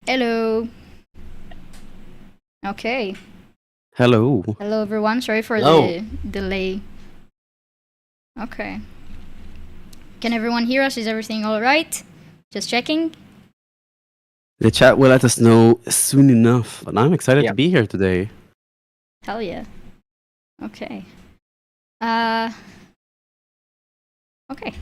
Hello. Okay. Hello. Hello, everyone. Sorry for Hello. the delay. Okay. Can everyone hear us? Is everything all right? Just checking. The chat will let us know soon enough, but I'm excited Yeah. to be here today. Hell yeah. Okay. Okay.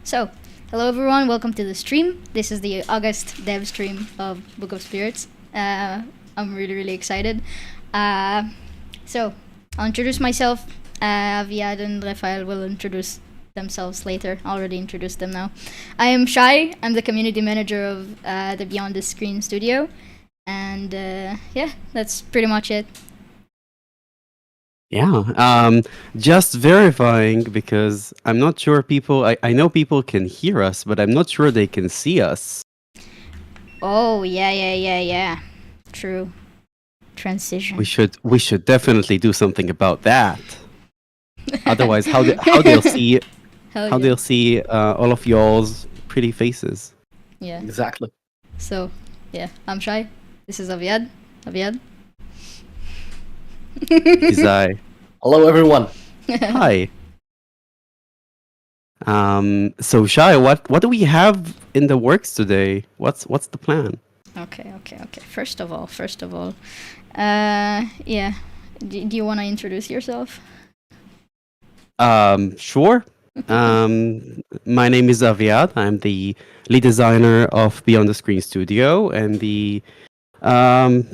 So, hello everyone. Welcome to the stream. This is the August dev stream of Book of Spirits. I'm really excited. So, I'll introduce myself. Aviad and Rafael will introduce themselves later. I already introduced them now. I am Shay. I'm the community manager of the Beyond the Screen studio. And yeah, that's pretty much it. Yeah. Just verifying because I'm not sure I know people can hear us, but I'm not sure they can see us. Oh, yeah. True. Transition. We should definitely do something about that. Otherwise, how they'll see they'll see all of y'all's pretty faces. Yeah. Exactly. So, yeah, I'm Shay. This is Aviad. Aviad. Izai. Hello, everyone. Hi. So Shay, what do we have in the works today? What's the plan? Okay. First of all, yeah. Do you want to introduce yourself? Sure. My name is Aviad. I'm the lead designer of Beyond the Screen Studio and the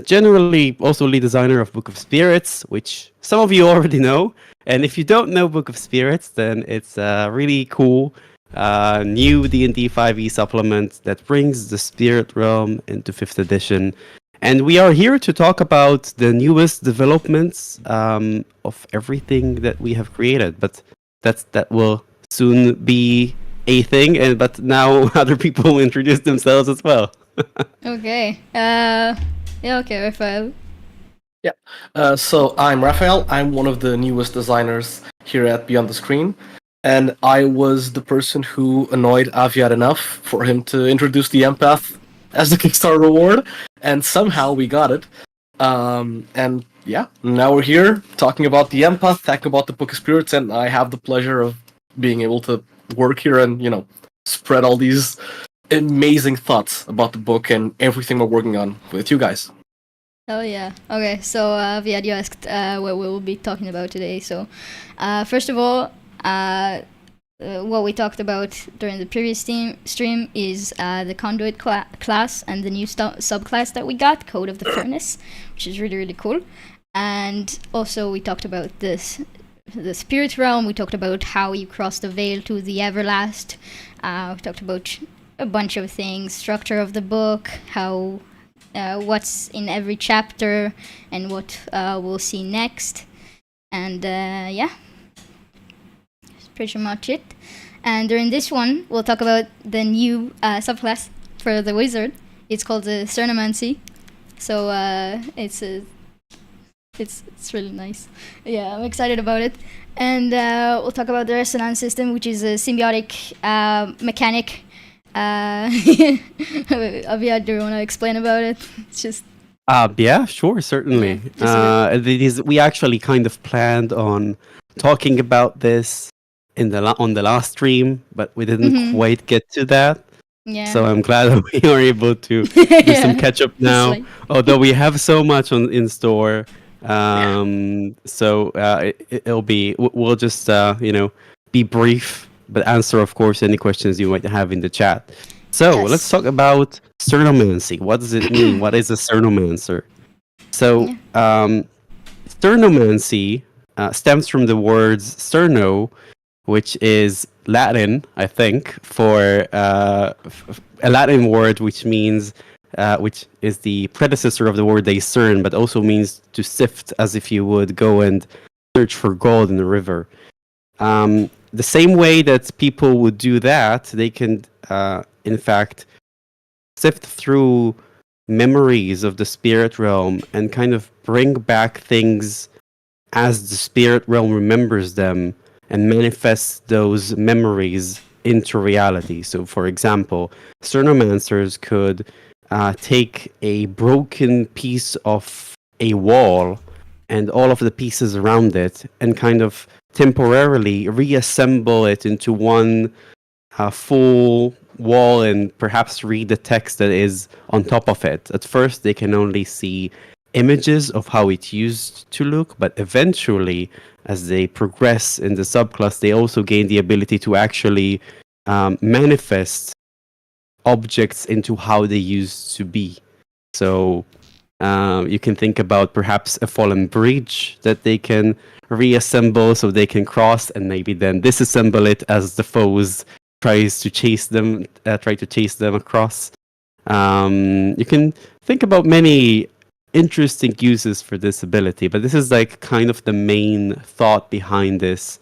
generally also lead designer of Book of Spirits, which some of you already know. And if you don't know Book of Spirits, then it's a really cool new D&D 5e supplement that brings the Spirit Realm into 5th edition. And we are here to talk about the newest developments of everything that we have created. But that will soon be a thing. But now other people will introduce themselves as well. Okay. Yeah. Okay, Rafael. So I'm Rafael. I'm one of the newest designers here at Beyond the Screen, and I was the person who annoyed Aviad enough for him to introduce the Empath as the Kickstarter reward, and somehow we got it. And yeah, now we're here talking about the Empath, talking about the Book of Spirits, and I have the pleasure of being able to work here and spread all these amazing thoughts about the book and everything we're working on with you guys. Oh yeah. Okay. So, Viad, you asked what we will be talking about today. So, first of all, what we talked about during the previous stream is the conduit class and the new subclass that we got, Code of the Furnace, which is really cool. And also we talked about the spirit realm. We talked about how you cross the veil to the Everlast. We talked about a bunch of things, structure of the book, how what's in every chapter, and what we'll see next. And yeah, that's pretty much it. And during this one, we'll talk about the new subclass for the wizard. It's called the Cernomancy. So it's really nice. Yeah, I'm excited about it. And we'll talk about the resonance system, which is a symbiotic mechanic. Aviad, do you want to explain about it? It's just... Yeah, sure, certainly. We actually kind of planned on talking about this on the last stream, but we didn't quite get to that. Yeah. So I'm glad that we are able to do some catch up now. Although we have so much in store, so it'll be we'll just be brief, but answer of course any questions you might have in the chat. So let's talk about Cernomancy. What does it mean? What is a Cernomancer? So Cernomancy stems from the words cerno, which is Latin, I think, for a Latin word which means which is the predecessor of the word discern, but also means to sift, as if you would go and search for gold in the river. The same way that people would do that, they can, in fact, sift through memories of the spirit realm and kind of bring back things as the spirit realm remembers them and manifests those memories into reality. So, for example, Cernomancers could take a broken piece of a wall and all of the pieces around it and kind of temporarily reassemble it into one full wall and perhaps read the text that is on top of it. At first, they can only see images of how it used to look, but eventually, as they progress in the subclass, they also gain the ability to actually manifest objects into how they used to be. So you can think about perhaps a fallen bridge that they can reassemble so they can cross and maybe then disassemble it as the foes try to chase them across. You can think about many interesting uses for this ability, but this is like kind of the main thought behind this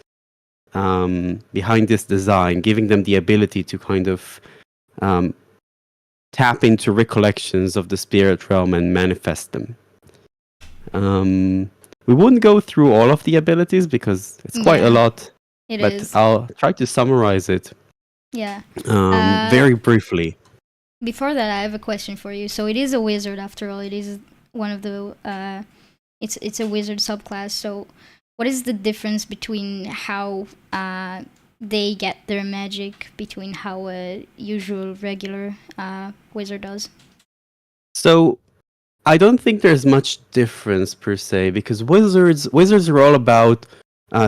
design, giving them the ability to kind of tap into recollections of the spirit realm and manifest them. We wouldn't go through all of the abilities because it's quite a lot, but I'll try to summarize it very briefly. Before that, I have a question for you. So it is a wizard after all. It is one of the it's a wizard subclass. So what is the difference between how they get their magic between how a usual regular wizard does? So I don't think there's much difference per se, because wizards are all about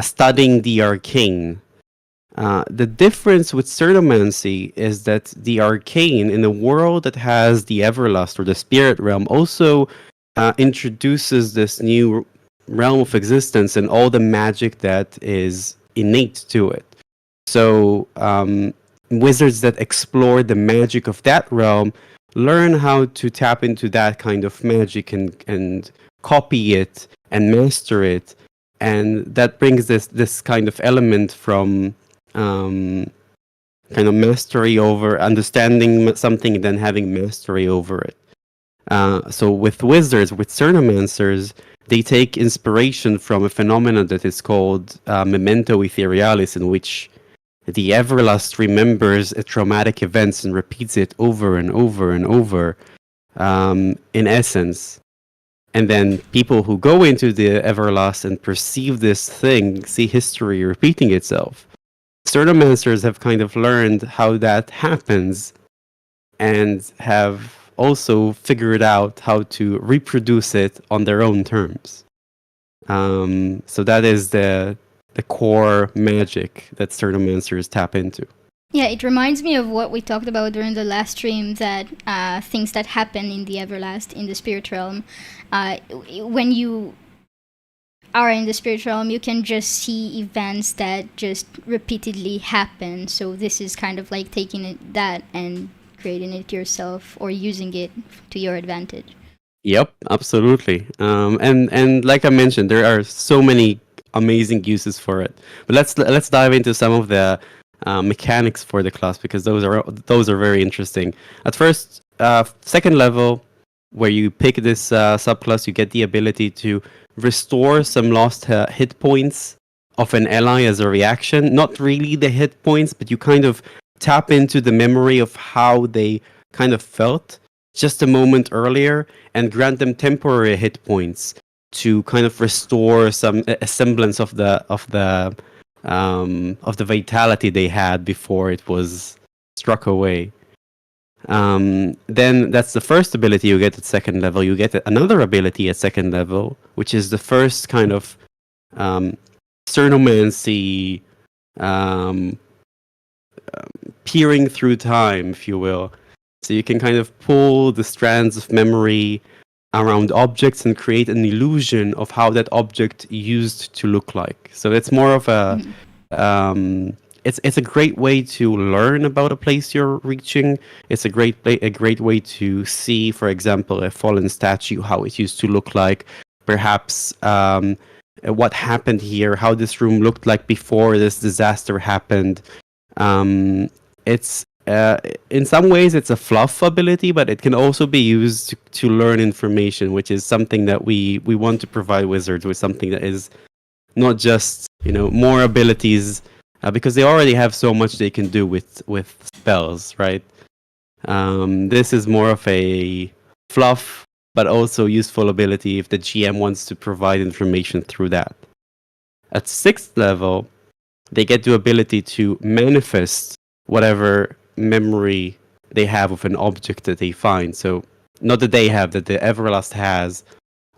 studying the arcane. The difference with Certomancy is that the arcane in a world that has the Everlast or the spirit realm also introduces this new realm of existence and all the magic that is innate to it. So wizards that explore the magic of that realm learn how to tap into that kind of magic and copy it and master it, and that brings this kind of element from kind of mastery over understanding something and then having mastery over it. So with wizards, with Cernomancers, they take inspiration from a phenomenon that is called memento etherealis, in which the Everlast remembers a traumatic events and repeats it over and over and over, in essence. And then people who go into the Everlast and perceive this thing see history repeating itself. Cernomancers have kind of learned how that happens and have also figured out how to reproduce it on their own terms. So that is the core magic that Cernomancers tap into. Yeah, it reminds me of what we talked about during the last stream, that things that happen in the Everlast, in the spirit realm, when you are in the spirit realm, you can just see events that just repeatedly happen. So this is kind of like taking that and creating it yourself or using it to your advantage. Yep, absolutely. And like I mentioned, there are so many amazing uses for it. But let's dive into some of the mechanics for the class, because those are very interesting. At first, second level, where you pick this subclass, you get the ability to restore some lost hit points of an ally as a reaction. Not really the hit points, but you kind of tap into the memory of how they kind of felt just a moment earlier and grant them temporary hit points to kind of restore a semblance of the vitality they had before it was struck away. Then that's the first ability you get at second level. You get another ability at second level, which is the first kind of Cernomancy, peering through time, if you will. So you can kind of pull the strands of memory around objects and create an illusion of how that object used to look like. So it's more of a it's a great way to learn about a place you're reaching. It's a great way to see, for example, a fallen statue, how it used to look like, perhaps what happened here, how this room looked like before this disaster happened. It's in some ways it's a fluff ability, but it can also be used to learn information, which is something that we want to provide wizards with, something that is not just more abilities, because they already have so much they can do with spells, right? This is more of a fluff, but also useful ability if the GM wants to provide information through that. At 6th level, they get the ability to manifest whatever memory they have of an object that they find. So not that they have, that the Everlast has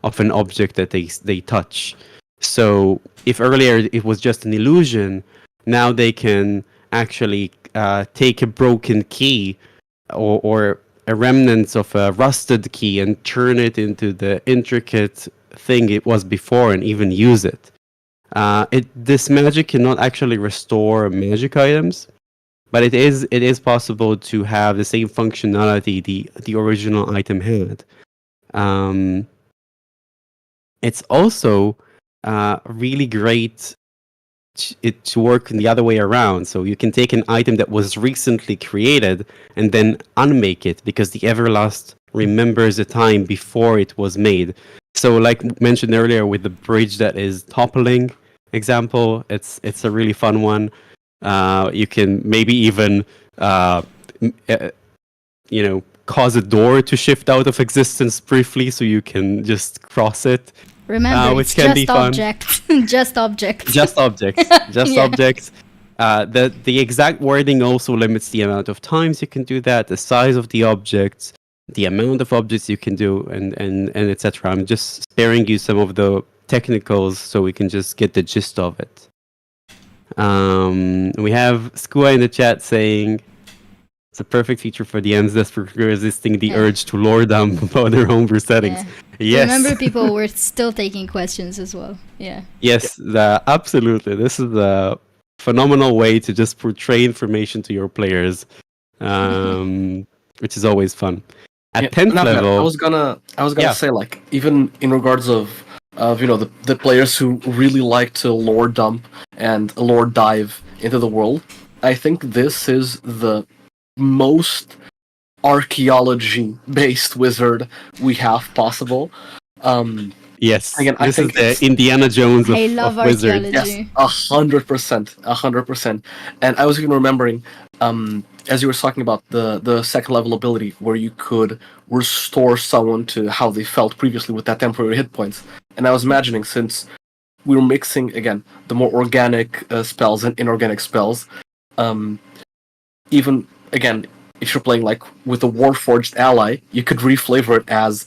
of an object that they touch. So if earlier it was just an illusion, now they can actually take a broken key or a remnants of a rusted key and turn it into the intricate thing it was before and even use it. This magic cannot actually restore magic items, but it is possible to have the same functionality the original item had. It's also really great to work in the other way around. So you can take an item that was recently created and then unmake it because the Everlast remembers a time before it was made. So like mentioned earlier with the bridge that is toppling example, it's a really fun one. You can maybe even cause a door to shift out of existence briefly so you can just cross it. Remember, which it's can be just fun. objects. Just objects. Just objects. Just Yeah. objects. The exact wording also limits the amount of times you can do that, the size of the objects, the amount of objects you can do, and etc. I'm just sparing you some of the technicals so we can just get the gist of it. We have Skua in the chat saying it's a perfect feature for DMs desperately resisting the Yeah. urge to lore them about their homebrew settings. Yeah. Yes. Remember, people were still taking questions as well. Yeah. Yes, absolutely. This is a phenomenal way to just portray information to your players, which is always fun. At 10th Not bad. level, I was gonna Yeah. say, like, even in regards of the players who really like to lore dump and lore dive into the world, I think this is the most archaeology based wizard we have possible. yes, Again, I this think is the it's- Indiana Jones of, I love of wizards. archaeology. Yes, 100%, 100%. And I was even remembering, as you were talking about the second level ability, where you could restore someone to how they felt previously with that temporary hit points. And I was imagining, since we were mixing again the more organic spells and inorganic spells, even again, if you're playing like with a Warforged ally, you could reflavor it as,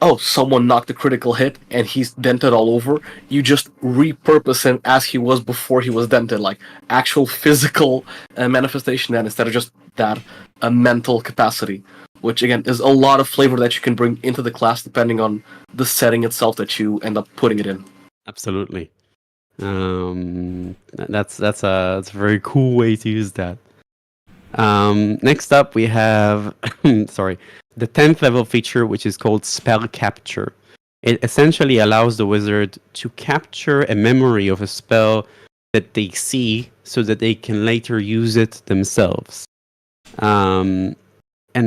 oh, someone knocked a critical hit and he's dented all over. You just repurpose him as he was before he was dented, like actual physical manifestation, and instead of just that mental capacity, which again is a lot of flavor that you can bring into the class depending on the setting itself that you end up putting it in. Absolutely. That's a very cool way to use that. Next up, we have the 10th level feature, which is called Spell Capture. It essentially allows the wizard to capture a memory of a spell that they see so that they can later use it themselves. And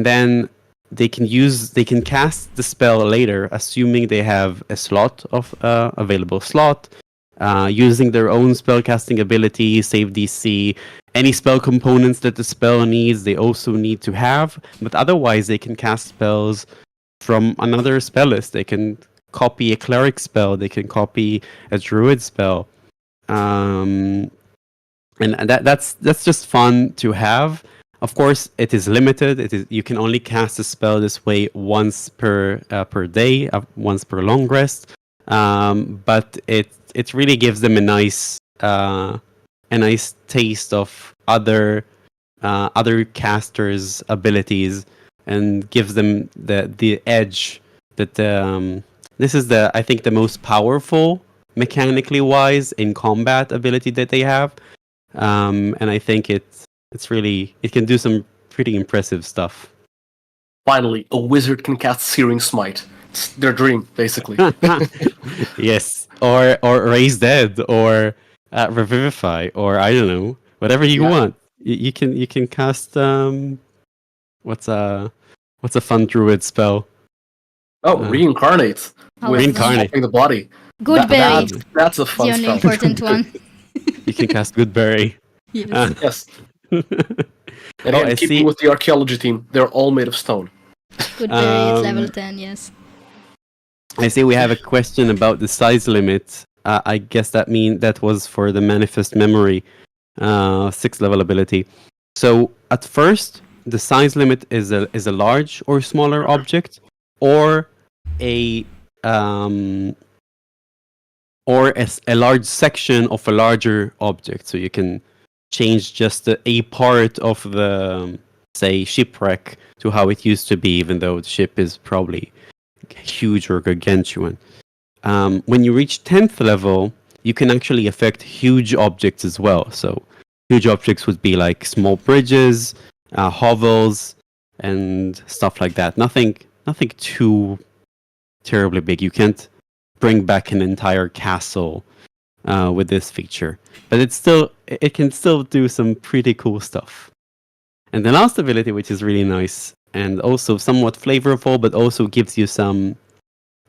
then they can cast the spell later, assuming they have a slot of available slot, using their own spellcasting ability, save DC, any spell components that the spell needs, they also need to have. But otherwise, they can cast spells from another spell list. They can copy a cleric spell. They can copy a druid spell, and that's just fun to have. Of course, it is limited. You can only cast a spell this way once per day, once per long rest. But it really gives them a nice taste of other casters' abilities and gives them the edge that this is I think the most powerful mechanically wise in combat ability that they have, and I think it can do some pretty impressive stuff. Finally, a wizard can cast Searing Smite. It's their dream, basically. Yes, or raise dead, or revivify, or I don't know, whatever you want. You can cast what's a fun druid spell? Reincarnate. Oh, With Reincarnate. swapping the body. Good berry. That's a The fun only spell. important one. You can cast Goodberry. Yes. Yes. Again, I keeping see. with the archaeology team, they're all made of stone. Woodbury is level 10, yes. I see we have a question about the size limit. I guess that was for the manifest memory, 6th level ability. So at first, the size limit is a large or smaller object, or a a large section of a larger object. So you can change just a part of the, say, shipwreck to how it used to be, even though the ship is probably huge or gargantuan. When you reach 10th level, you can actually affect huge objects as well. So huge objects would be like small bridges, hovels, and stuff like that. Nothing too terribly big. You can't bring back an entire castle with this feature, but it can still do some pretty cool stuff. And the last ability, which is really nice and also somewhat flavorful, but also gives you some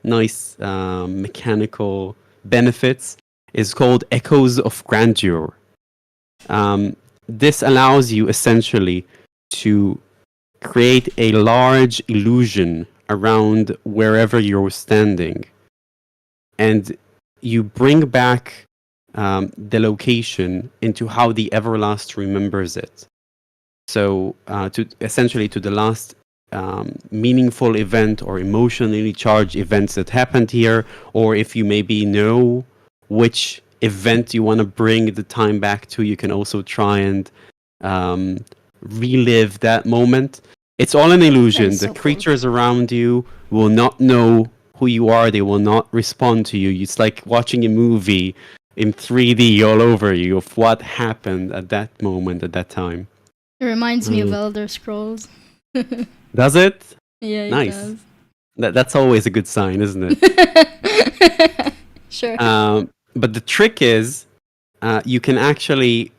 nice mechanical benefits, is called Echoes of Grandeur. This allows you essentially to create a large illusion around wherever you're standing, and you bring back the location into how the Everlast remembers it. So to the last meaningful event or emotionally charged events that happened here, or if you maybe know which event you want to bring the time back to, you can also try and relive that moment. It's all an illusion. That is The so cool. creatures around you will not know who you are. They will not respond to you. It's like watching a movie in 3D all over you of what happened at that moment, at that time. It reminds me of Elder Scrolls. Does it? Yeah, it Nice. does. That's always a good sign, isn't it? Sure. But the trick is, you can actually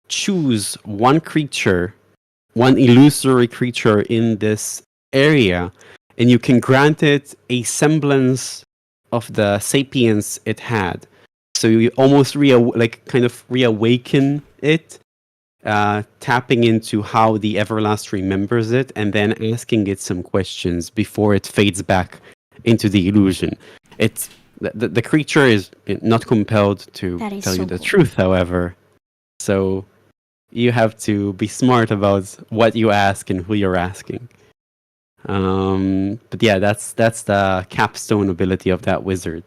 choose one creature, one illusory creature in this area, and you can grant it a semblance of the sapience it had. So you almost reawaken it, tapping into how the Everlast remembers it, and then asking it some questions before it fades back into the illusion. It's the creature is not compelled to That is tell so you the cool. truth, however. So you have to be smart about what you ask and who you're asking. But yeah, that's the capstone ability of that wizard.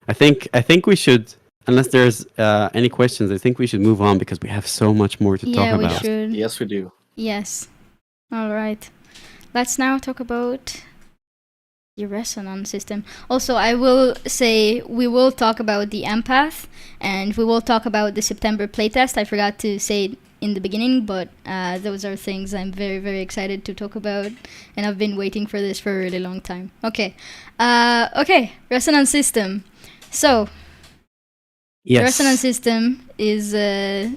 I think we should, unless there's any questions, I think we should move on because we have so much more to talk Yeah, we about. should. Yes, we do. Yes. All right. Let's now talk about the resonance system. Also, I will say we will talk about the Empath, and we will talk about the September playtest. I forgot to say it in the beginning, but those are things I'm very, very excited to talk about, and I've been waiting for this for a really long time. Okay. Resonance system. So, Yes. the resonance system is a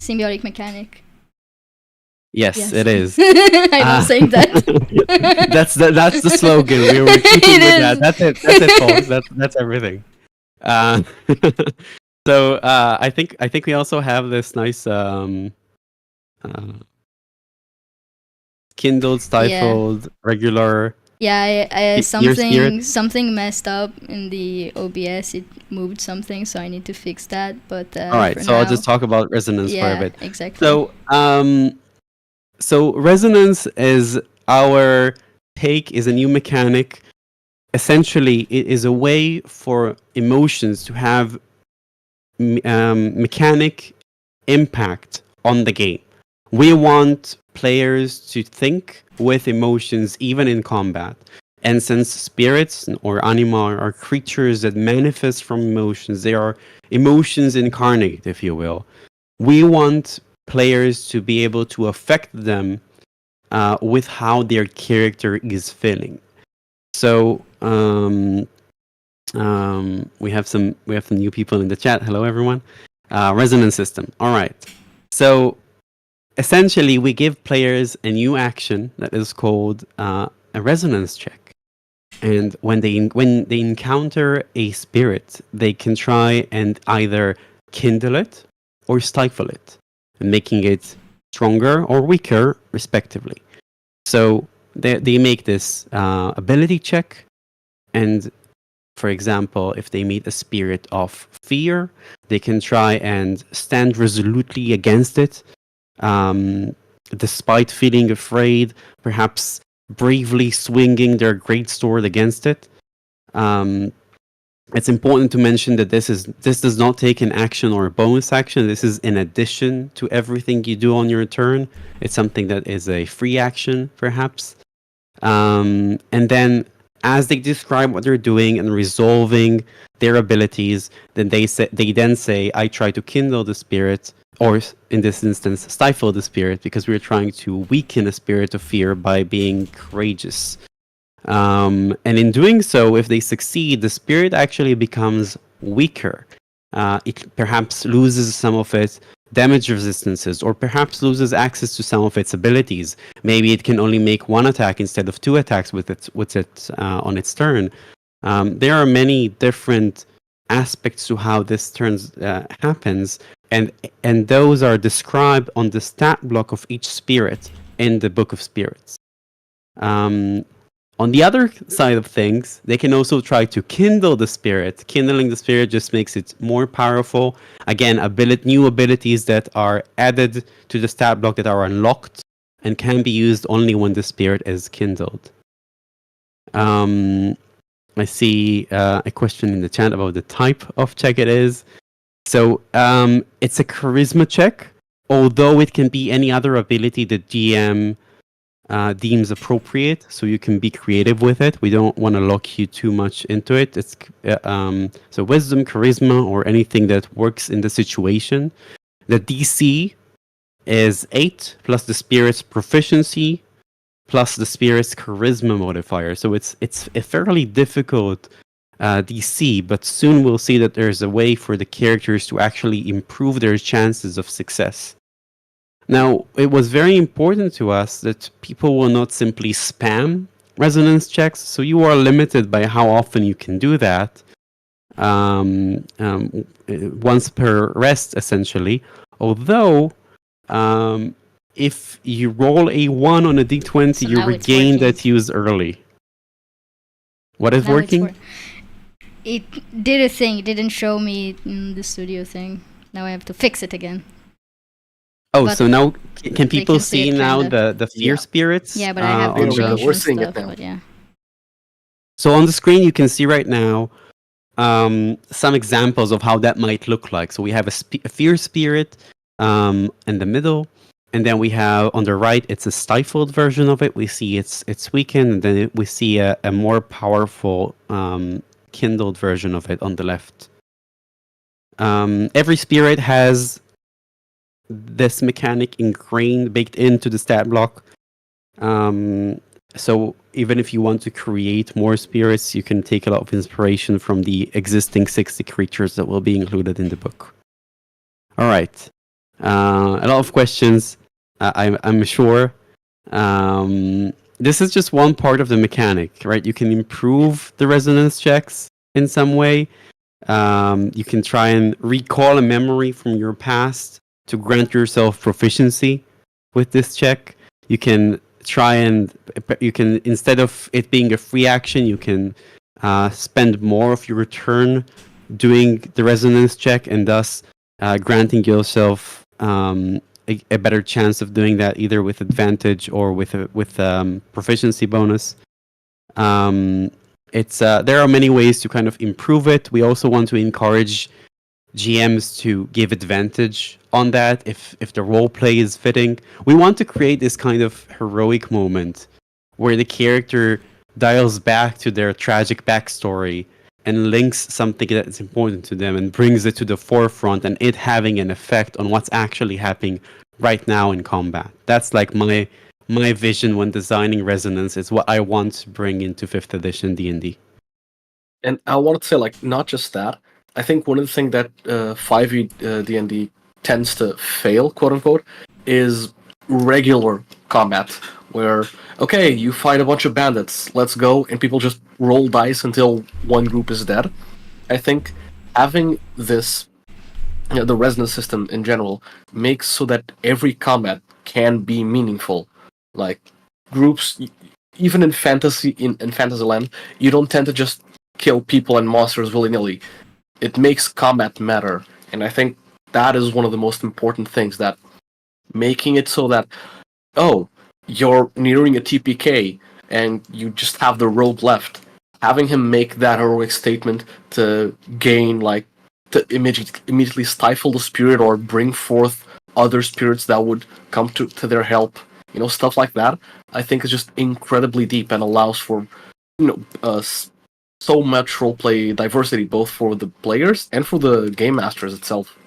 symbiotic mechanic. Yes, it is. I love saying that. That's the slogan. We were keeping with that. That's it. That's it, folks. That's everything. So I think we also have this nice kindled, stifled, regular. Yeah, Your spirit? something messed up in the OBS. It moved something, so I need to fix that. But All right, so I'll just talk about resonance for a bit. Exactly. So resonance is our take, is a new mechanic. Essentially, it is a way for emotions to have mechanic impact on the game. We want players to think with emotions even in combat. And since spirits or anima are creatures that manifest from emotions, they are emotions incarnate, if you will. We want players to be able to affect them with how their character is feeling. So we have some new people in the chat. Hello, everyone. Resonance system. All right. So essentially, we give players a new action that is called a resonance check. And when they encounter a spirit, they can try and either kindle it or stifle it, and making it stronger or weaker, respectively. So they make this ability check, and for example, if they meet a spirit of fear, they can try and stand resolutely against it, despite feeling afraid, perhaps bravely swinging their great sword against it. It's important to mention that this does not take an action or a bonus action. This is in addition to everything you do on your turn. It's something that is a free action, perhaps. And then, as they describe what they're doing and resolving their abilities, then they then say, "I try to kindle the spirit," or in this instance, stifle the spirit, because we're trying to weaken a spirit of fear by being courageous. And in doing so, if they succeed, the spirit actually becomes weaker. It perhaps loses some of its damage resistances, or perhaps loses access to some of its abilities. Maybe it can only make one attack instead of two attacks with it on its turn. There are many different aspects to how this happens, and those are described on the stat block of each spirit in the Book of Spirits. On the other side of things, they can also try to kindle the spirit. Kindling the spirit just makes it more powerful. Again, new abilities that are added to the stat block that are unlocked and can be used only when the spirit is kindled. I see a question in the chat about the type of check it is. So it's a charisma check, although it can be any other ability that GM deems appropriate, so you can be creative with it. We don't want to lock you too much into it. It's so wisdom, charisma, or anything that works in the situation. The DC is 8 plus the spirit's proficiency plus the spirit's charisma modifier. So it's a fairly difficult DC, but soon we'll see that there's a way for the characters to actually improve their chances of success. Now, it was very important to us that people will not simply spam resonance checks, so you are limited by how often you can do that. Once per rest, essentially. Although, if you roll a 1 on a d20, So you now it's regain working. that use early. What is Now it's working? It did a thing. It didn't show me the studio thing. Now I have to fix it again. Oh, But so now can they people can see see it now kinda. the fear Yeah. spirits? Yeah, but I have There to we go. change We're some seeing it stuff. now. But yeah. So on the screen, you can see right now some examples of how that might look like. So we have a fear spirit in the middle, and then we have on the right, it's a stifled version of it. We see it's weakened, and then we see a more powerful kindled version of it on the left. Every spirit has this mechanic ingrained, baked into the stat block. So even if you want to create more spirits, you can take a lot of inspiration from the existing 60 creatures that will be included in the book. All right. A lot of questions, I'm sure. This is just one part of the mechanic, right? You can improve the resonance checks in some way. You can try and recall a memory from your past to grant yourself proficiency with this check. You can instead of it being a free action, you can spend more of your turn doing the resonance check, and thus granting yourself a better chance of doing that either with advantage or with proficiency bonus. There are many ways to kind of improve it. We also want to encourage GMs to give advantage on that if the role play is fitting. We want to create this kind of heroic moment where the character dials back to their tragic backstory and links something that's important to them and brings it to the forefront, and it having an effect on what's actually happening right now in combat. That's like my vision when designing resonance. Is what I want to bring into 5th edition D&D. And I wanted to say, like, not just that. I think one of the things that 5e D&D tends to fail, quote unquote, is regular combat, where, okay, you fight a bunch of bandits, let's go, and people just roll dice until one group is dead. I think having this, the resonance system in general, makes so that every combat can be meaningful. Like groups, even in Fantasyland, you don't tend to just kill people and monsters willy nilly. It makes combat matter, and I think that is one of the most important things, that making it so that, oh, you're nearing a TPK and you just have the rogue left. Having him make that heroic statement to gain, like, to immediately stifle the spirit or bring forth other spirits that would come to their help. Stuff like that, I think is just incredibly deep and allows for, so much roleplay diversity, both for the players and for the game masters itself.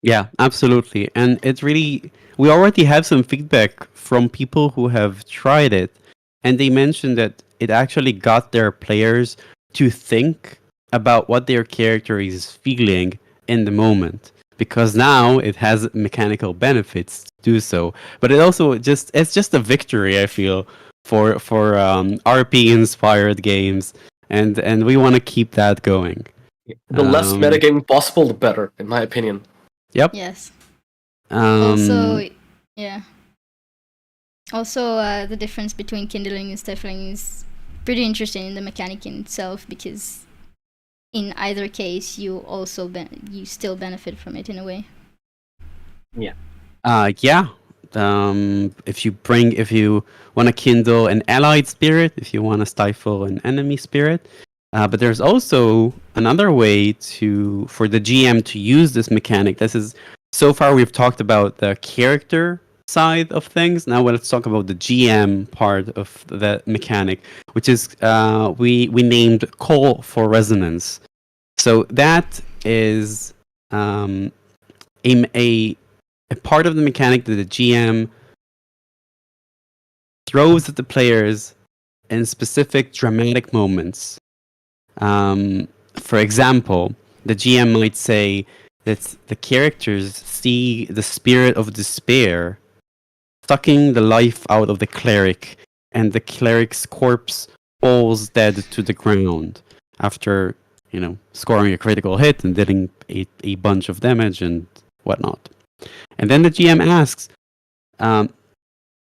Yeah, absolutely. And it's really, we already have some feedback from people who have tried it, and they mentioned that it actually got their players to think about what their character is feeling in the moment, because now it has mechanical benefits to do so. But it's just a victory, I feel, for RP inspired games, and we want to keep that going. The less metagaming possible, the better, in my opinion. Yep. Yes. Also, the difference between kindling and stifling is pretty interesting in the mechanic in itself, because in either case you also you still benefit from it in a way. Yeah. If you want to kindle an allied spirit, if you want to stifle an enemy spirit, but there's also another way for the GM to use this mechanic. So far we've talked about the character side of things. Now let's talk about the GM part of the mechanic, which is we named Call for Resonance. So that is a part of the mechanic that the GM throws at the players in specific dramatic moments. For example, the GM might say that the characters see the spirit of despair sucking the life out of the cleric, and the cleric's corpse falls dead to the ground after, scoring a critical hit and dealing a bunch of damage and whatnot. And then the GM asks,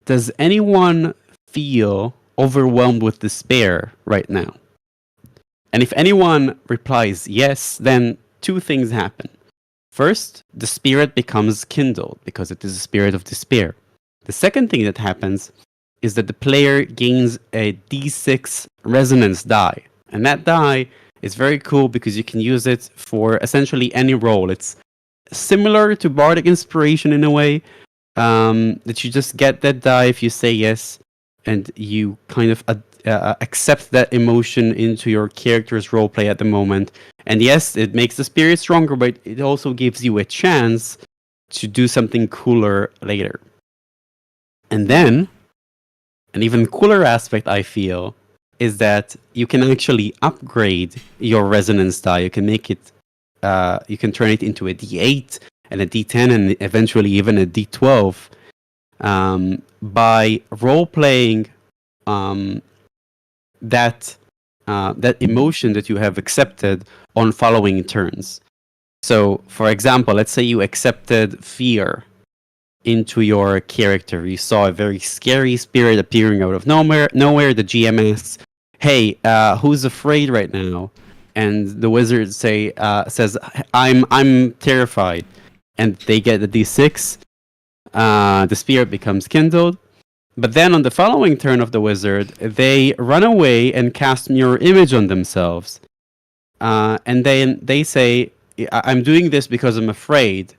does anyone feel overwhelmed with despair right now? And if anyone replies yes, then two things happen. First, the spirit becomes kindled because it is a spirit of despair. The second thing that happens is that the player gains a D6 resonance die. And that die is very cool because you can use it for essentially any role. It's similar to Bardic Inspiration in a way, that you just get that die if you say yes, and you kind of accept that emotion into your character's roleplay at the moment. And yes, it makes the spirit stronger, but it also gives you a chance to do something cooler later. And then, an even cooler aspect, I feel, is that you can actually upgrade your resonance die. You can make it, you can turn it into a D8 and a D10 and eventually even a D12 by role-playing that emotion that you have accepted on following turns. So, for example, let's say you accepted fear into your character. You saw a very scary spirit appearing out of nowhere. The GM asks, "Hey, who's afraid right now?" And the wizard says, "I'm terrified." And they get the D6. The spirit becomes kindled. But then on the following turn of the wizard, they run away and cast mirror image on themselves. And then they say, "I'm doing this because I'm afraid.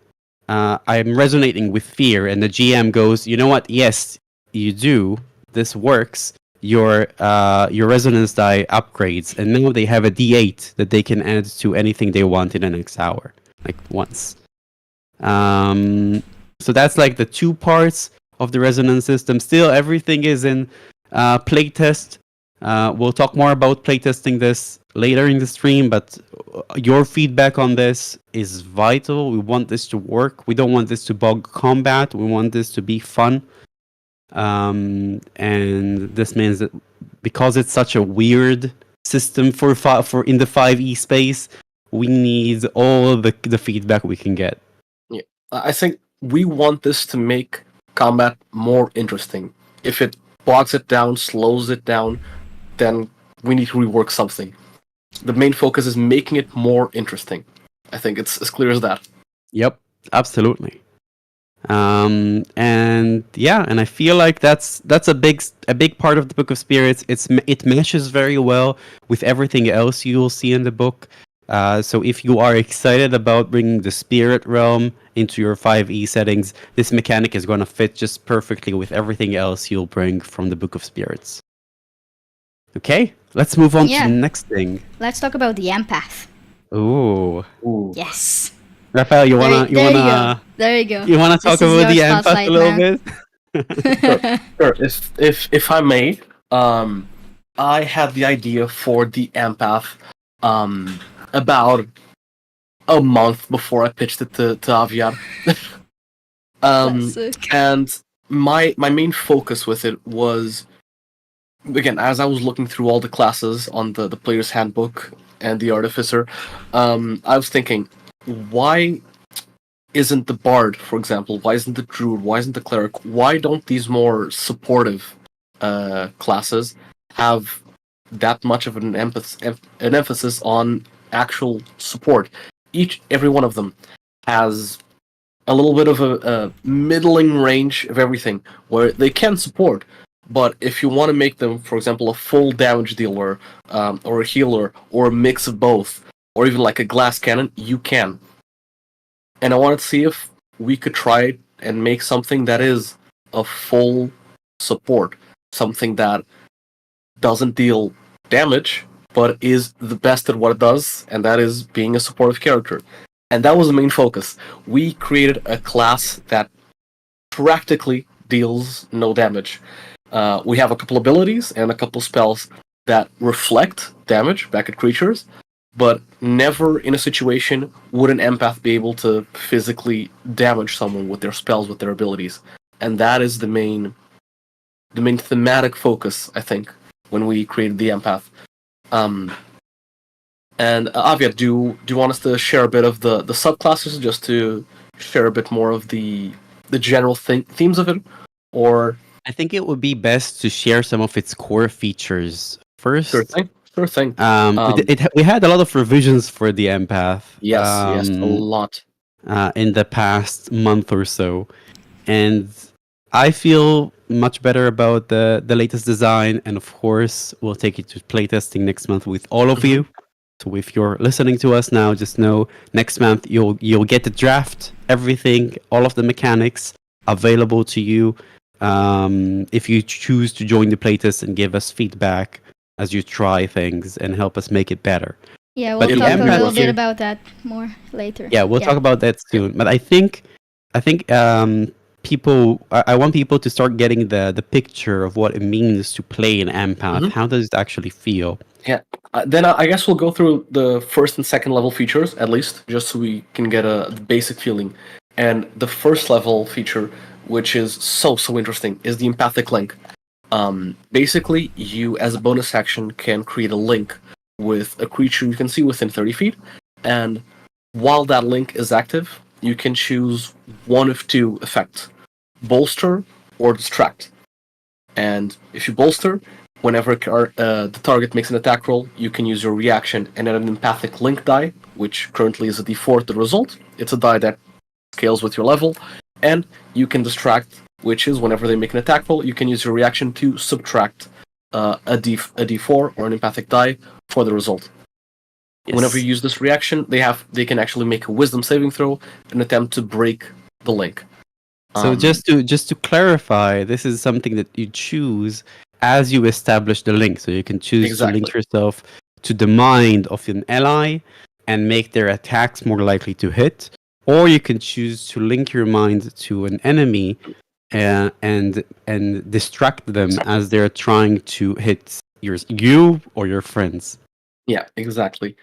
I'm resonating with fear." And the GM goes, "You know what? Yes, you do. This works. Your resonance die upgrades, and now they have a D8 that they can add to anything they want in the next hour, like once." So that's like the two parts of the resonance system. Still, everything is in playtest. We'll talk more about playtesting this later in the stream, but your feedback on this is vital. We want this to work. We don't want this to bug combat. We want this to be fun. And this means that because it's such a weird system for in the 5e space, we need all the feedback we can get. Yeah, I think we want this to make combat more interesting. If it bogs it down, slows it down, then we need to rework something. The main focus is making it more interesting. I think it's as clear as that. Yep, absolutely. And yeah, and I feel like that's a big part of the Book of Spirits. It meshes very well with everything else you will see in the book. So if you are excited about bringing the spirit realm into your 5e settings, this mechanic is going to fit just perfectly with everything else you'll bring from the Book of Spirits. Okay, let's move on to Yeah. the next thing. Let's talk about the empath. Ooh, Ooh. Yes. Raphael, you wanna There you go. you wanna This talk is about your the empath a spotlight, little man. bit? Sure. If I may, I had the idea for the empath about a month before I pitched it to Aviad. Classic. And my main focus with it was, again, as I was looking through all the classes on the player's handbook and the artificer, I was thinking, why isn't the bard, for example, why isn't the druid, why isn't the cleric, why don't these more supportive classes have that much of an emphasis on actual support? Every one of them has a little bit of a middling range of everything where they can support. But if you want to make them, for example, a full damage dealer, or a healer, or a mix of both, or even like a glass cannon, you can. And I wanted to see if we could try and make something that is a full support, something that doesn't deal damage, but is the best at what it does, and that is being a supportive character. And that was the main focus. We created a class that practically deals no damage. We have a couple abilities and a couple spells that reflect damage back at creatures, but never in a situation would an empath be able to physically damage someone with their spells, with their abilities. And that is the main thematic focus, I think, when we created the empath. And Aviad, do you want us to share a bit of the subclasses, just to share a bit more of the general themes of it, or? I think it would be best to share some of its core features first. Sure thing. We had a lot of revisions for the empath. Yes, a lot. In the past month or so, and I feel much better about the latest design. And of course, we'll take it to playtesting next month with all of you. So if you're listening to us now, just know next month you'll get the draft, everything, all of the mechanics available to you. If you choose to join the playtest and give us feedback as you try things and help us make it better. Yeah, But we'll the talk a empath little bit here- about that more later. Yeah, we'll talk about that soon. But I think people, I want people to start getting the picture of what it means to play an empath. How does it actually feel? Yeah. Then I guess we'll go through the first and second level features, at least, just so we can get a basic feeling. And the first level feature, which is so interesting, is the empathic link. Basically, you, as a bonus action, can create a link with a creature you can see within 30 feet, and while that link is active, you can choose one of two effects: bolster or distract. And if you bolster, whenever the target makes an attack roll, you can use your reaction and add an empathic link die, which currently is a d4 the result. It's a die that scales with your level. And you can distract, which is whenever they make an attack roll, you can use your reaction to subtract a d4 or an empathic die for the result. Yes. Whenever you use this reaction, they can actually make a wisdom saving throw and attempt to break the link. So just to clarify, this is something that you choose as you establish the link. So you can choose to link yourself to the mind of an ally and make their attacks more likely to hit, or you can choose to link your mind to an enemy and distract them as they're trying to hit you or your friends. Yeah, exactly.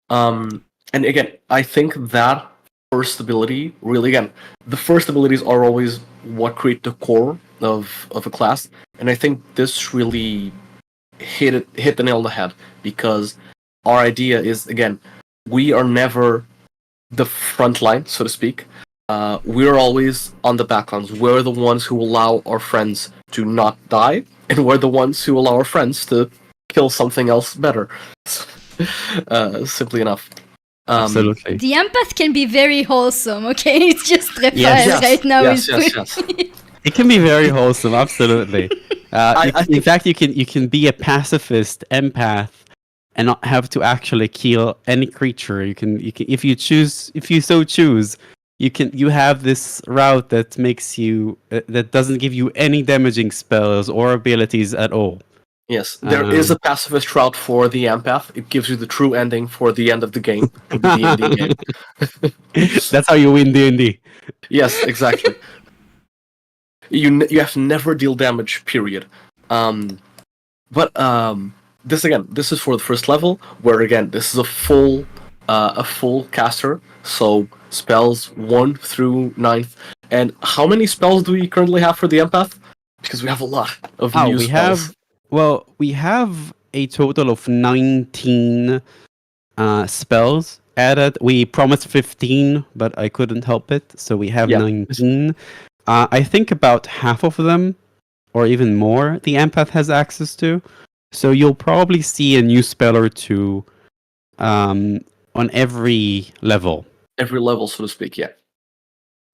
And again, I think that first ability, really, again, the first abilities are always what create the core of a class, and I think this really hit the nail on the head, because our idea is, again, we are never the front line, so to speak. we're always on the backlines. We're the ones who allow our friends to not die, and we're the ones who allow our friends to kill something else better. Simply enough. Absolutely. The empath can be very wholesome, okay? It's just Raphael Yes. right now yes, is yes. It can be very wholesome, absolutely. I In think- fact, you can be a pacifist empath and not have to actually kill any creature. You can if you so choose, you have this route that makes you that doesn't give you any damaging spells or abilities at all. Yes, there is a pacifist route for the empath. It gives you the true ending for the end of the game, for the D&D game. That's how you win D&D. Yes, exactly. You have to never deal damage. Period. But this is for the first level, where again this is a full caster, so spells 1 through 9th. And how many spells do we currently have for the empath? Because we have a lot of new spells. We have a total of 19 spells added. We promised 15, but I couldn't help it, so we have Yeah. 19. I think about half of them, or even more, the empath has access to. So you'll probably see a new spell or two on every level. Every level, so to speak. Yeah.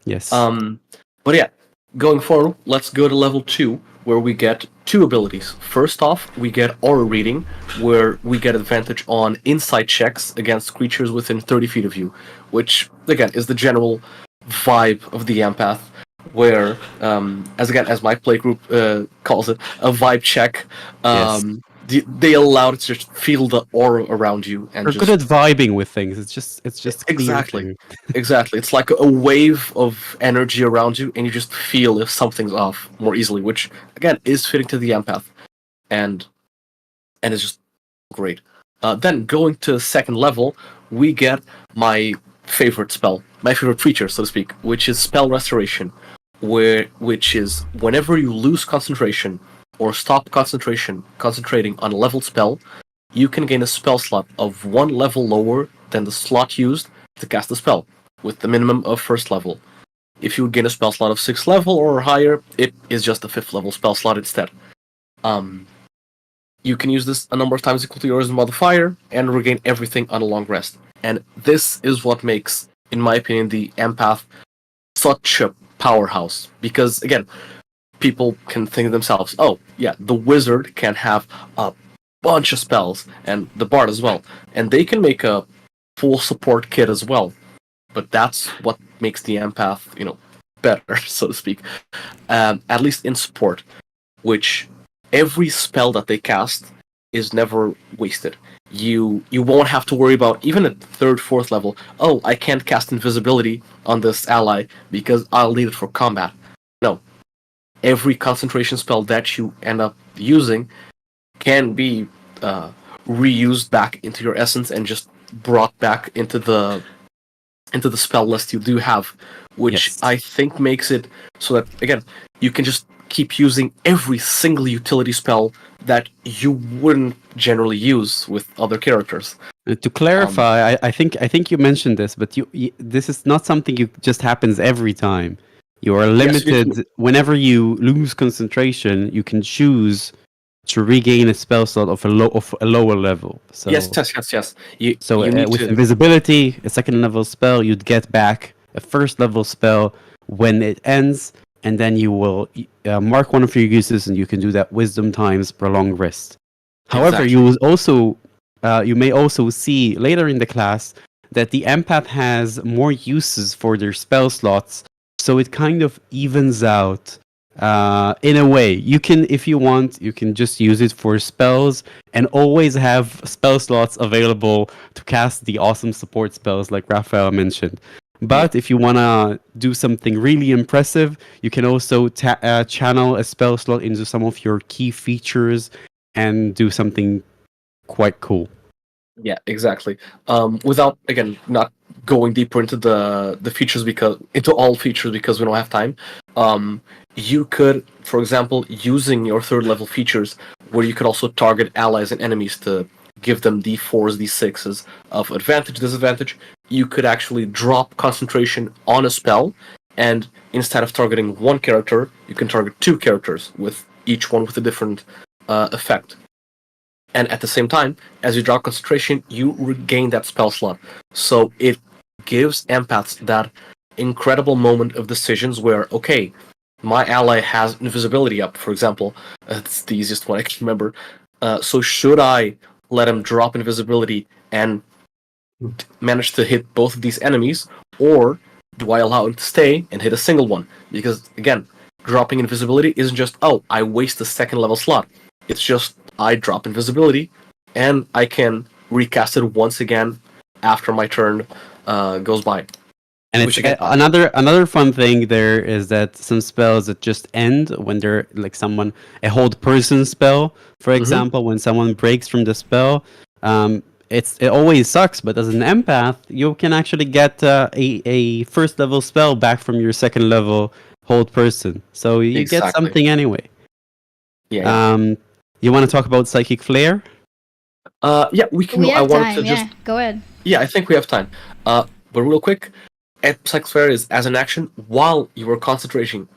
Yes. But yeah, going forward, let's go to level 2, where we get 2 abilities. First off, we get aura reading, where we get advantage on insight checks against creatures within 30 feet of you, which again is the general vibe of the empath, where as my playgroup calls it, a vibe check. Yes. They allow it to just feel the aura around you and We're just good at vibing with things. It's just clear Exactly. thing. Exactly. It's like a wave of energy around you, and you just feel if something's off more easily, which again is fitting to the empath, and it's just great. Then going to second level, we get my favorite spell, my favorite feature, so to speak, which is spell restoration, which is whenever you lose concentration or stop concentrating on a level spell, you can gain a spell slot of 1 level lower than the slot used to cast the spell, with the minimum of first level. If you gain a spell slot of 6th level or higher, it is just a 5th level spell slot instead. You can use this a number of times equal to yours modifier and regain everything on a long rest. And this is what makes, in my opinion, the empath such a powerhouse. Because again, people can think to themselves, oh yeah, the wizard can have a bunch of spells, and the bard as well, and they can make a full support kit as well. But that's what makes the empath, better, so to speak. At least in support, which every spell that they cast is never wasted. You won't have to worry about, even at 3rd, 4th level, oh, I can't cast invisibility on this ally because I'll need it for combat. No. Every concentration spell that you end up using can be reused back into your essence and just brought back into the spell list you do have, which Yes. I think makes it so that again you can just keep using every single utility spell that you wouldn't generally use with other characters. To clarify, I think you mentioned this, but this is not something you just happens every time. You are limited whenever you lose concentration. You can choose to regain a spell slot of a lower level. So Yes. You need with to. invisibility, a 2nd level spell, you'd get back a 1st level spell when it ends, and then you will mark one of your uses, and you can do that wisdom times prolonged rest. However, Exactly. you will also you may also see later in the class that the empath has more uses for their spell slots, so it kind of evens out. In a way, you can, if you want, you can just use it for spells and always have spell slots available to cast the awesome support spells like Raphael mentioned. But if you want to do something really impressive, you can also channel a spell slot into some of your key features and do something quite cool. Yeah, exactly. Without again not going deeper into the features into all features because we don't have time. You could, for example, using your 3rd level features, where you could also target allies and enemies to give them D4s, D6s of advantage, disadvantage. you could actually drop concentration on a spell, and instead of targeting one character, you can target two characters, with each one with a different effect. And at the same time, as you drop concentration, you regain that spell slot. So it gives empaths that incredible moment of decisions where, okay, my ally has invisibility up, for example. It's the easiest one I can remember. So should I let him drop invisibility and manage to hit both of these enemies, or do I allow him to stay and hit a single one? Because again, dropping invisibility isn't just, oh, I waste a second level slot. It's just I drop invisibility and I can recast it once again after my turn goes by. And Which it's again, another fun thing there is that some spells that just end when they're like a hold person spell, for example, when someone breaks from the spell. It always sucks, but as an empath, you can actually get a first level spell back from your second level hold person, so you get Exactly. something anyway. Yeah. You want to talk about psychic flare? Yeah, we can. We I have wanted time. to just. Yeah, go ahead. Yeah, I think we have time. But real quick, Psychic Flare is as an action while you are concentrating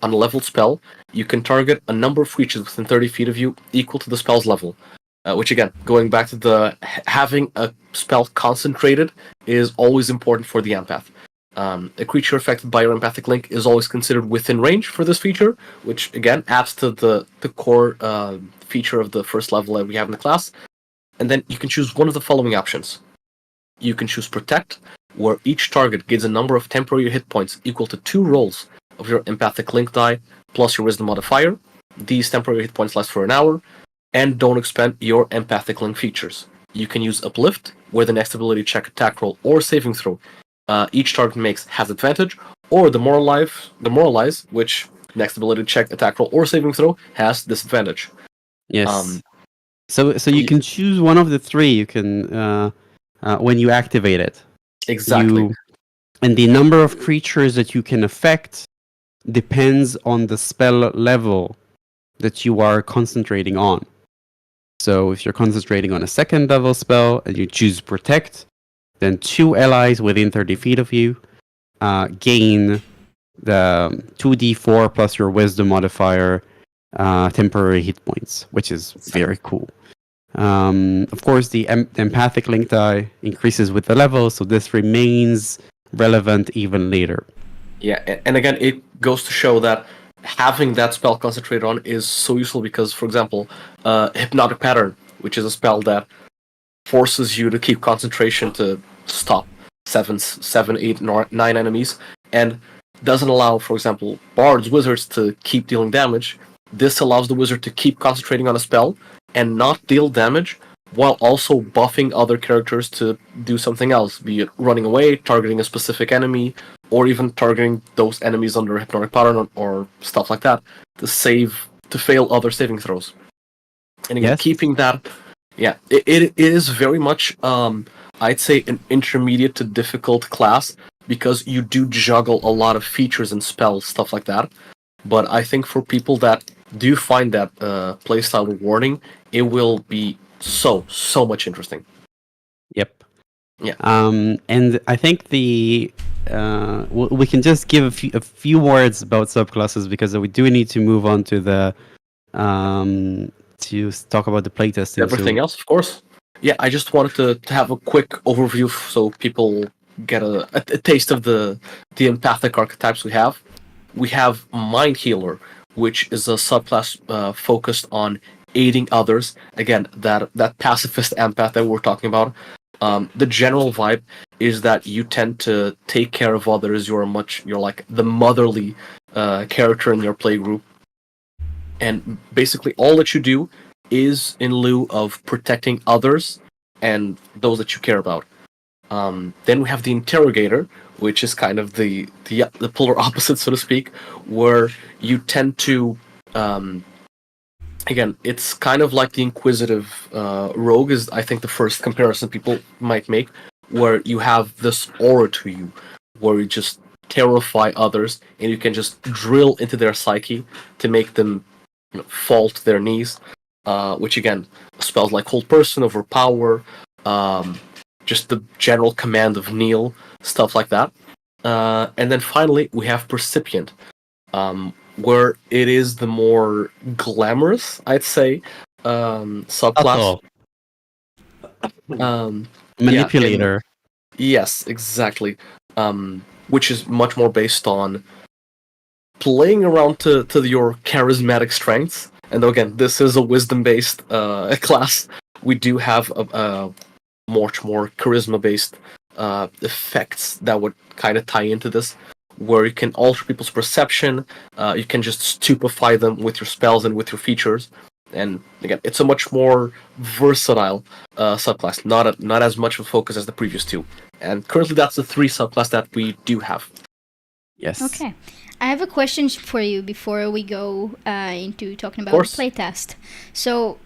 on a leveled spell. You can target a number of creatures within 30 feet of you equal to the spell's level. Which again, going back to the having a spell concentrated is always important for the empath. A creature affected by your empathic link is always considered within range for this feature, which again adds to the core feature of the first level that we have in the class. And then you can choose one of the following options. You can choose Protect, where each target gains a number of temporary hit points equal to 2 rolls of your empathic link die plus your wisdom modifier. These temporary hit points last for an hour, and don't expend your empathic link features. You can use Uplift, where the next ability check, attack roll, or saving throw each target makes has advantage, or Demoralize, which next ability check, attack roll, or saving throw has disadvantage. Yes. So you can choose one of the three. You can when you activate it. Exactly. And the number of creatures that you can affect depends on the spell level that you are concentrating on. So if you're concentrating on a second level spell and you choose Protect, then 2 allies within 30 feet of you gain the 2d4 plus your wisdom modifier temporary hit points, which is very cool. Of course, the empathic link die increases with the level, so this remains relevant even later. Yeah, and again, it goes to show that having that spell concentrated on is so useful because, for example, Hypnotic Pattern, which is a spell that forces you to keep concentration to stop 7, 8, 9 enemies, and doesn't allow, for example, bards, wizards to keep dealing damage. This allows the wizard to keep concentrating on a spell and not deal damage, while also buffing other characters to do something else, be it running away, targeting a specific enemy, or even targeting those enemies under Hypnotic Pattern or stuff like that to fail other saving throws. And again, keeping that, it is very much, I'd say, an intermediate to difficult class because you do juggle a lot of features and spells, stuff like that. But I think for people that do find that playstyle rewarding, it will be so much interesting. Yep. Yeah. And I think we can just give a few words about subclasses because we do need to move on to the to talk about the playtesting. Everything else, of course. Yeah, I just wanted to have a quick overview so people get a taste of the empathic archetypes we have. We have Mind Healer, which is a subclass focused on aiding others. Again, that pacifist empath that we're talking about. The general vibe is that you tend to take care of others. You're like the motherly character in your playgroup, and basically all that you do is in lieu of protecting others and those that you care about. Then we have the Interrogator, which is kind of the polar opposite, so to speak, where you tend to again, it's kind of like the Inquisitive Rogue is, I think, the first comparison people might make, where you have this aura to you, where you just terrify others, and you can just drill into their psyche to make them fall to their knees. Which again, spells like Hold Person, Overpower, just the general command of kneel, stuff like that. And then finally, we have percipient, where it is the more glamorous, I'd say, subclass. Subtle. Manipulator. Manipulator. Yes, exactly. Which is much more based on playing around to your charismatic strengths. And again, this is a wisdom-based class. We do have a much more charisma-based effects that would kind of tie into this, where you can alter people's perception. You can just stupefy them with your spells and with your features. And again, it's a much more versatile subclass, not as much of a focus as the previous two. And currently, that's the 3 subclass that we do have. Yes. Okay. I have a question for you before we go into talking about the playtest. So,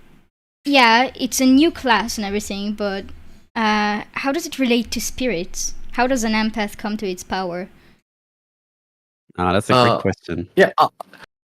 yeah, it's a new class and everything, but how does it relate to spirits? How does an empath come to its power? That's a great question. Yeah,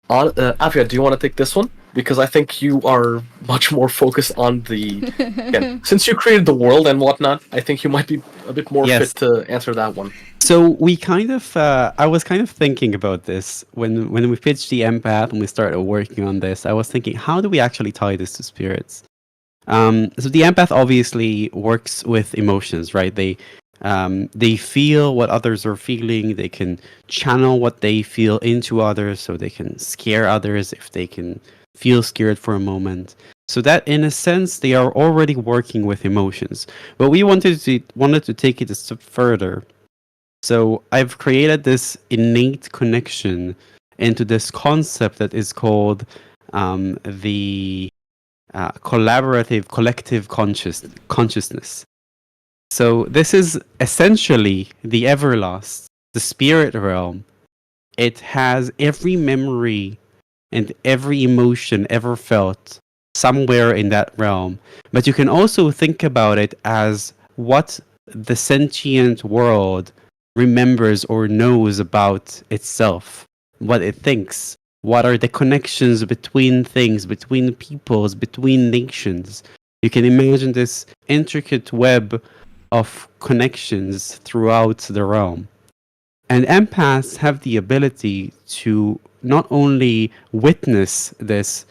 Aviad, do you want to take this one? Because I think you are much more focused on the... Again, since you created the world and whatnot, I think you might be a bit more fit to answer that one. So we kind of, I was kind of thinking about this when we pitched the empath and we started working on this. I was thinking, how do we actually tie this to spirits? So the empath obviously works with emotions, right? They feel what others are feeling. They can channel what they feel into others, so they can scare others if they can feel scared for a moment. So that, in a sense, they are already working with emotions. But we wanted to take it a step further. So I've created this innate connection into this concept that is called the collaborative collective consciousness. So this is essentially the Everlast, the spirit realm. It has every memory and every emotion ever felt somewhere in that realm. But you can also think about it as what the sentient world remembers or knows about itself, what it thinks, what are the connections between things, between peoples, between nations. You can imagine this intricate web of connections throughout the realm. And empaths have the ability to not only witness this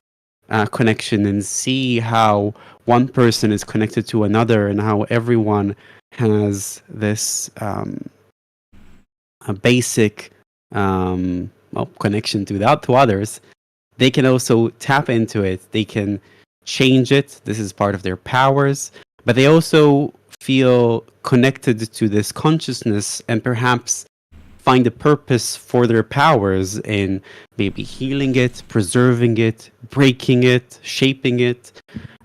connection and see how one person is connected to another and how everyone has this a basic connection to others. They can also tap into it. They can change it. This is part of their powers. But they also feel connected to this consciousness and perhaps find a purpose for their powers in maybe healing it, preserving it, breaking it, shaping it.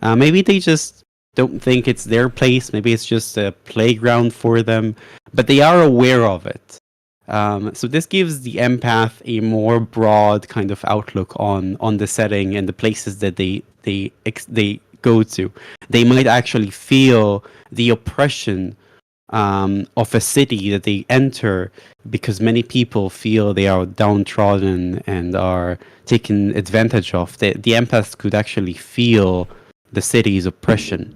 Maybe they just don't think it's their place. Maybe it's just a playground for them, but they are aware of it. So this gives the empath a more broad kind of outlook on the setting and the places that they go to. They might actually feel the oppression of a city that they enter because many people feel they are downtrodden and are taken advantage of. The empath could actually feel the city's oppression.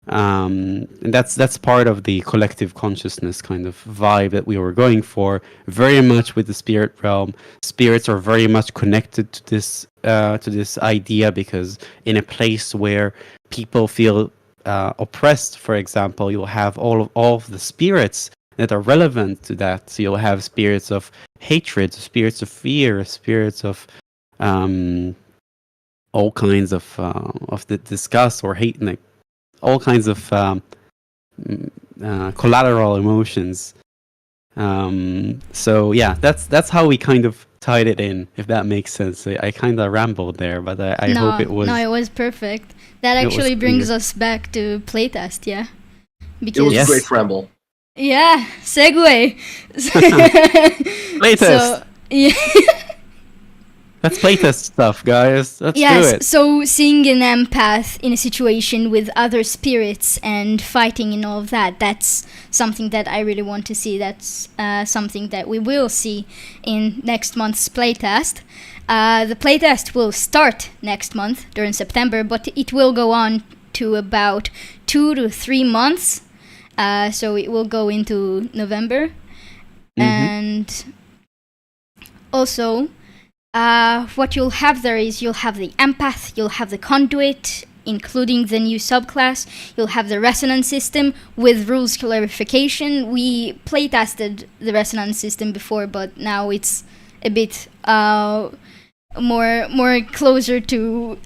And that's part of the collective consciousness kind of vibe that we were going for, very much with the spirit realm. Spirits are very much connected to this idea, because in a place where people feel oppressed, for example, you'll have all of the spirits that are relevant to that. So you'll have spirits of hatred, spirits of fear, spirits of all kinds of the disgust or hate, like all kinds of collateral emotions. So yeah, that's how we kind of tied it in, if that makes sense. I kind of rambled there, but I hope it was... No, it was perfect. That actually brings us back to playtest, yeah? Because it was a great ramble. Yeah, segue. Playtest! So, yeah. Let's playtest stuff, guys. Let's do it. So seeing an empath in a situation with other spirits and fighting and all of that, that's something that I really want to see. That's something that we will see in next month's playtest. The playtest will start next month, during September, but it will go on to about 2 to 3 months. So it will go into November. Mhm. And also, what you'll have there is you'll have the Empath, you'll have the Conduit, including the new subclass. You'll have the Resonance system with rules clarification. We playtested the Resonance system before, but now it's a bit more closer to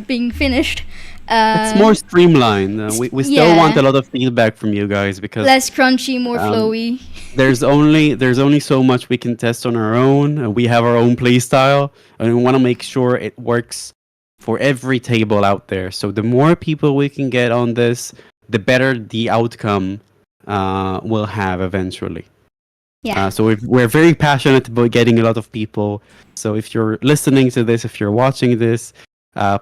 being finished. It's more streamlined. We still want yeah. a lot of feedback from you guys because Less crunchy, more Um, flowy. there's only so much we can test on our own. We have our own play style, and we want to make sure it works for every table out there. So the more people we can get on this, the better the outcome we'll have eventually. Yeah. So we're very passionate about getting a lot of people. So if you're listening to this, if you're watching this,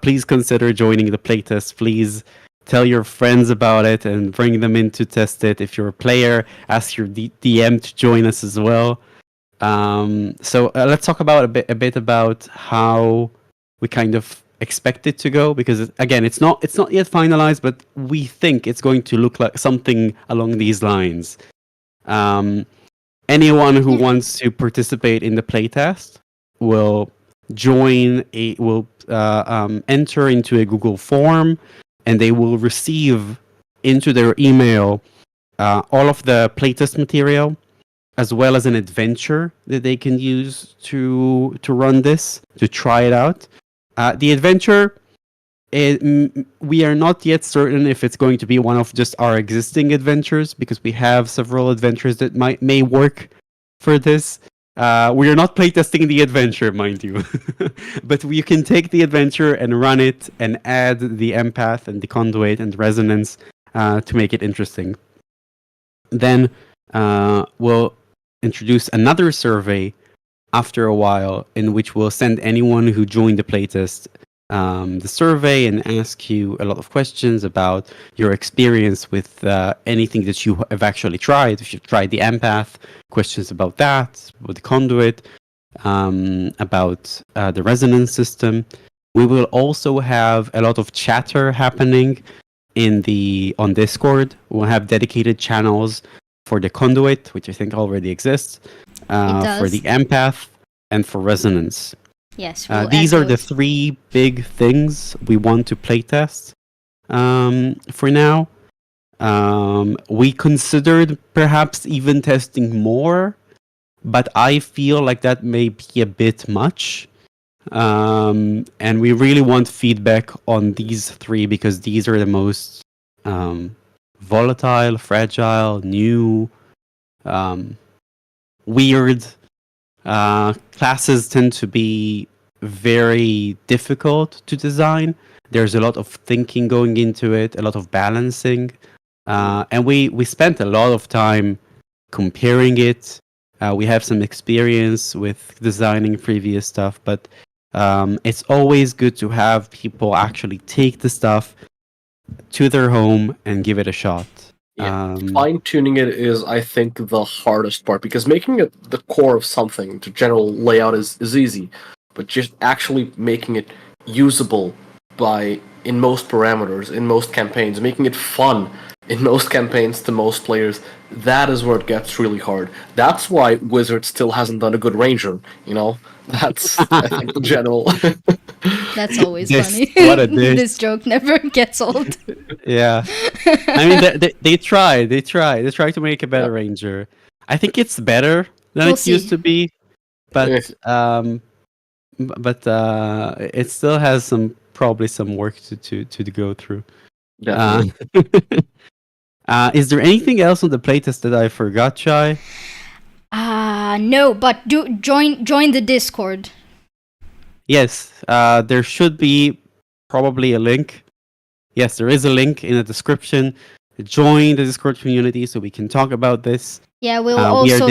please consider joining the playtest. Please tell your friends about it and bring them in to test it. If you're a player, ask your DM to join us as well. So let's talk about a bit about how we kind of expect it to go, because again, it's not yet finalized, but we think it's going to look like something along these lines. Anyone who wants to participate in the playtest will enter into a Google form, and they will receive into their email all of the playtest material, as well as an adventure that they can use to run this, to try it out. The adventure, we are not yet certain if it's going to be one of just our existing adventures, because we have several adventures that may work for this. We are not playtesting the adventure, mind you, but you can take the adventure and run it and add the empath and the conduit and resonance to make it interesting. Then we'll introduce another survey after a while, in which we'll send anyone who joined the playtest the survey and ask you a lot of questions about your experience with anything that you have actually tried. If you've tried the empath, questions about that, with the conduit, about the resonance system. We will also have a lot of chatter happening on Discord. We'll have dedicated channels for the conduit, which I think already exists, for the empath, and for resonance. Yes. These are the three big things we want to playtest for now. We considered perhaps even testing more, but I feel like that may be a bit much. And we really want feedback on these three, because these are the most volatile, fragile, new, weird. Classes tend to be very difficult to design. There's a lot of thinking going into it, a lot of balancing, and we spent a lot of time comparing it. We have some experience with designing previous stuff, but it's always good to have people actually take the stuff to their home and give it a shot. Yeah. Fine-tuning it is, I think, the hardest part, because making it the core of something, the general layout is easy, but just actually making it usable in most parameters, in most campaigns, making it fun in most campaigns to most players, that is where it gets really hard. That's why Wizard still hasn't done a good Ranger, you know? That's, I think, the general. That's always funny. What a dish. This joke never gets old. Yeah. I mean, they try to make a better Ranger. I think it's better than We'll it used to be, but it still has probably some work to go through. Is there anything else on the playtest that I forgot, Shay? No, but do join the Discord. Yes, there should be probably a link. Yes, there is a link in the description. Join the Discord community so we can talk about this. Yeah, we'll also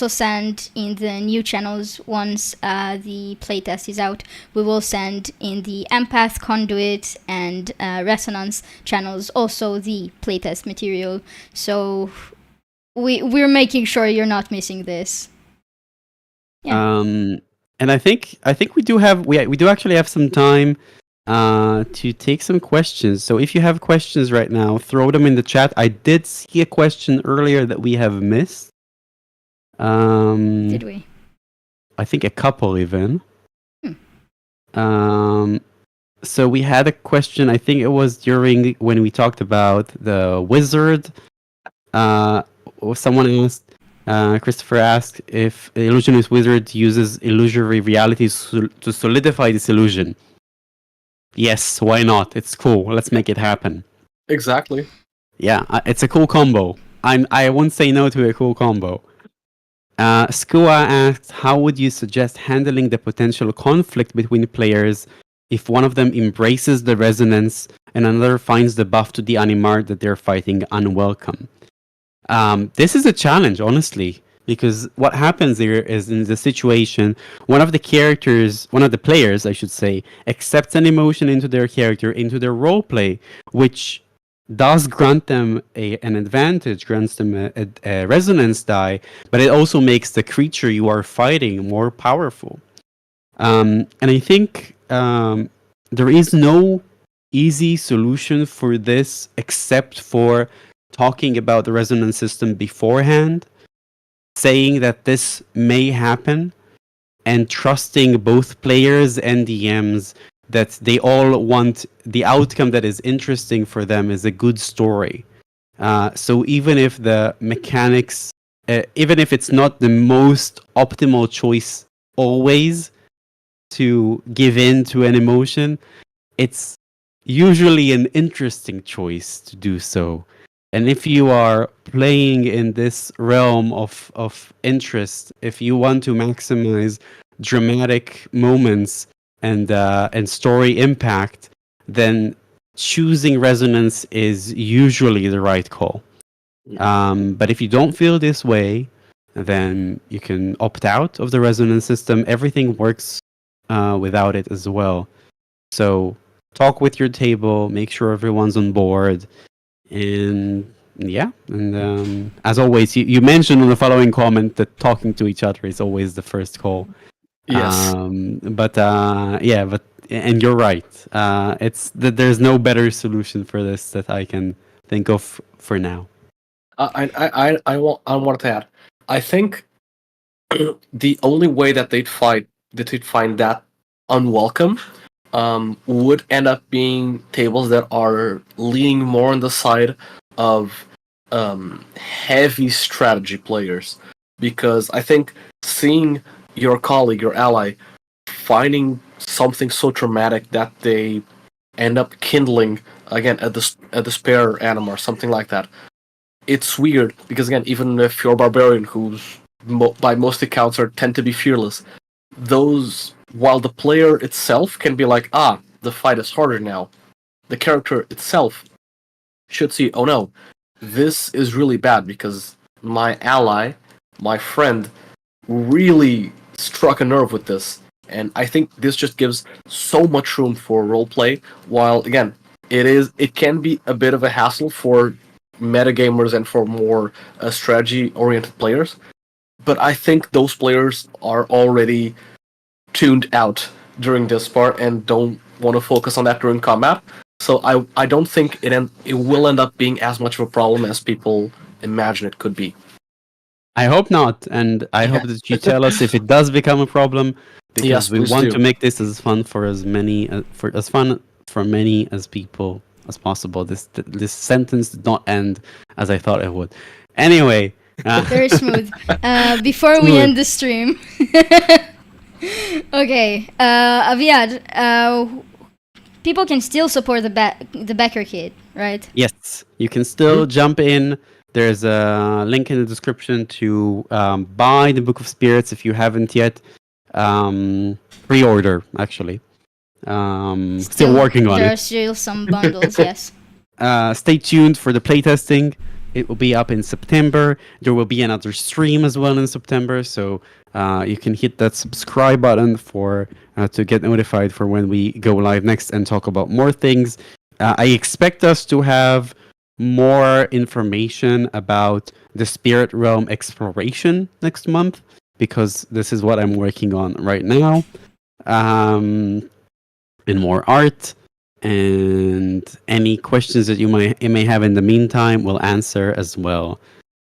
send in the new channels once the playtest is out. We will send in the Empath, Conduit, and Resonance channels also the playtest material. So we're making sure you're not missing this. Yeah. And I think we do actually have some time to take some questions. So if you have questions right now, throw them in the chat. I did see a question earlier that we have missed. Did we? I think a couple even. Hmm. So we had a question. I think it was during when we talked about the wizard. Someone asked. Christopher asked if illusionist wizard uses illusory realities to solidify this illusion. Yes, why not? It's cool. Let's make it happen. Exactly. Yeah, it's a cool combo. I won't say no to a cool combo. Skua asked, how would you suggest handling the potential conflict between players if one of them embraces the resonance and another finds the buff to the Animar that they're fighting unwelcome? This is a challenge, honestly, because what happens here is in the situation, one of the players, I should say, accepts an emotion into their character, into their roleplay, which does grant them an advantage, grants them a resonance die, but it also makes the creature you are fighting more powerful. And I think there is no easy solution for this except for talking about the resonance system beforehand, saying that this may happen, and trusting both players and DMs that they all want the outcome that is interesting for them is a good story. So even if the mechanics, even if it's not the most optimal choice always to give in to an emotion, it's usually an interesting choice to do so. And if you are playing in this realm of interest, if you want to maximize dramatic moments and story impact, then choosing resonance is usually the right call. But if you don't feel this way, then you can opt out of the resonance system. Everything works without it as well. So talk with your table, make sure everyone's on board, and yeah. And as always, you mentioned on the following comment that talking to each other is always the first call. Yes. But and you're right. It's that there's no better solution for this that I can think of for now. I want to add. I think the only way that they'd find that unwelcome would end up being tables that are leaning more on the side of heavy strategy players, because I think seeing your colleague, your ally, finding something so traumatic that they end up kindling again at the spare animal or something like that, it's weird because again, even if you're a barbarian who's by most accounts tend to be fearless, those while the player itself can be like, the fight is harder now, the character itself should see, oh no, this is really bad because my ally, my friend, really struck a nerve with this. And I think this just gives so much room for roleplay, while again, it can be a bit of a hassle for metagamers and for more strategy oriented players. But I think those players are already tuned out during this part and don't want to focus on that during combat. So I don't think it will end up being as much of a problem as people imagine it could be. I hope not, and I hope that you tell us if it does become a problem, because Yes, we please want do. to make this as fun for as many for many as people as possible. This sentence did not end as I thought it would. Anyway, Very smooth. Before we Smooth. end the stream. Okay, Aviad, people can still support the Becker kid, right? Yes, you can still jump in. There's a link in the description to buy the Book of Spirits if you haven't yet. Pre-order, actually. Still working on there it. are still some bundles, yes. Stay tuned for the playtesting. It will be up in September. There will be another stream as well in September, so you can hit that subscribe button for to get notified for when we go live next and talk about more things. I expect us to have more information about the Spirit Realm exploration next month, because this is what I'm working on right now. And in more art. And any questions that you may have in the meantime, we'll answer as well.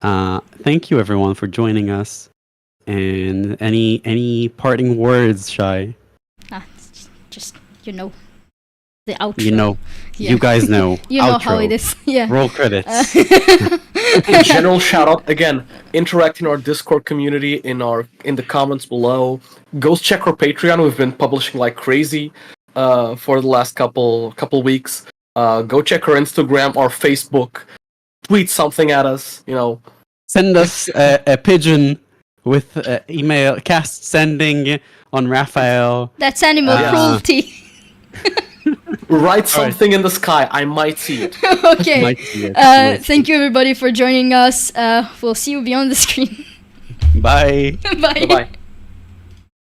Thank you everyone for joining us. And any parting words, Shay? Just the outro. You guys know. You know Outro. how it is. Yeah. Roll credits. A general shout out again. Interact in our Discord community in the comments below. Go check our Patreon. We've been publishing like crazy for the last couple weeks. Go check our Instagram, our Facebook. Tweet something at us. Send us a pigeon with email cast sending on Raphael. That's animal cruelty. Write something in the sky. I might see it. Okay. Thank you everybody for joining us. We'll see you beyond the screen. Bye. Bye. Bye-bye.